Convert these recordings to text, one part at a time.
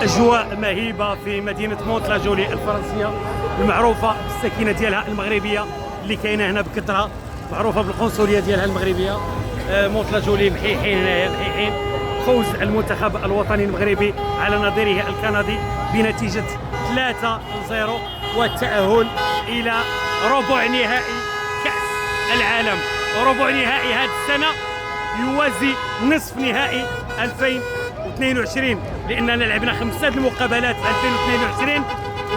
أجواء مهيبة في مدينة مونتلاجولي الفرنسية المعروفة بالسكينة ديالها المغربية اللي كاينة هنا بكثرة، معروفة بالقنصلية ديالها المغربية. مونتلاجولي محيحين هنايا، محيحين فوز المنتخب الوطني المغربي على نظيره الكندي بنتيجة 3-0 والتأهل إلى ربع نهائي كأس العالم. ربع نهائي هذه السنة يوازي نصف نهائي 2022 لأننا لعبنا 5 المقابلات في 2022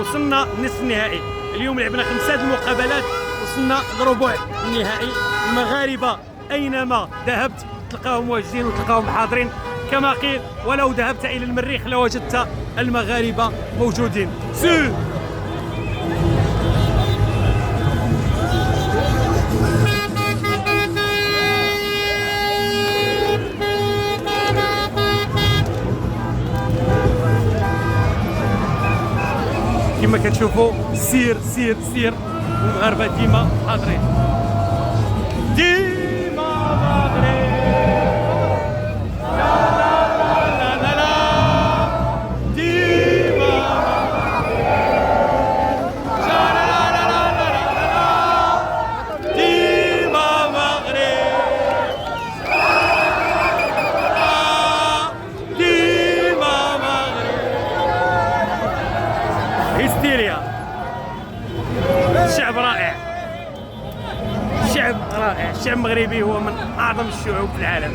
وصلنا نصف النهائي. اليوم لعبنا 5 المقابلات وصلنا لربع النهائي. المغاربة أينما ذهبت تلقاهم واجدين وتلقاهم حاضرين كما قيل، ولو ذهبت إلى المريخ لوجدت المغاربة موجودين. سي كما كتشوفوا سير سير سير، المغاربه ديما حاضرين، ديما مغرب. لا لا لا لا لا ديما مغرب، لا لا لا لا لا لا ديما مغرب، ديما مغرب. هيستيريا. شعب رائع، شعب رائع، الشعب المغربي هو من أعظم الشعوب في العالم.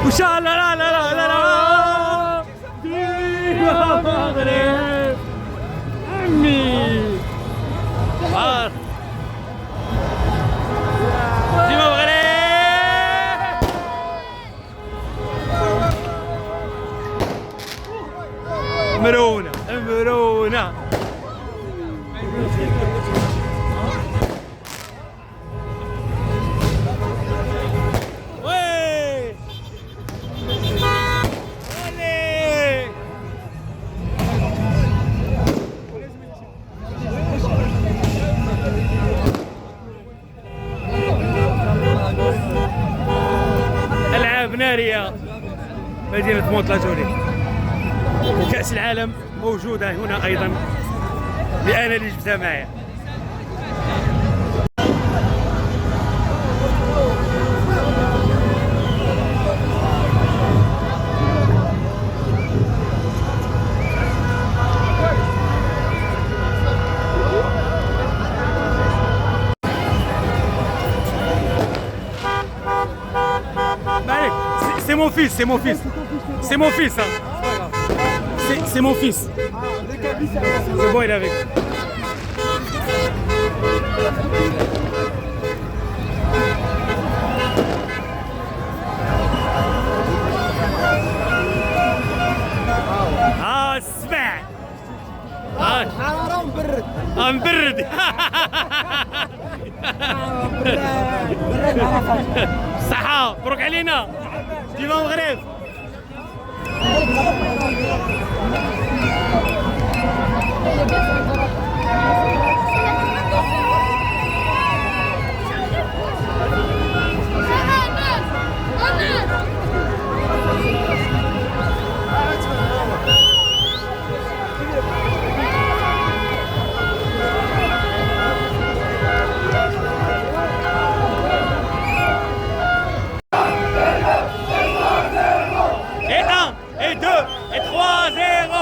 وإن شاء الله لا لا لا لا لا ديما مغرب عمي، ديما مغرب. مرونة مرونة. وي ولي ألعاب نارية مدينة مونتلاجولي. وكأس العالم موجودة هنا أيضا لأنا اللي جبتها معايا. C'est mon fils, c'est mon fils. C'est mon fils, hein. C'est mon fils. C'est bon, il est avec. اسمع. حرارة مبرد. مبرد. صحة، مبروك علينا. ديما مغرب. Et 2 et 3-0.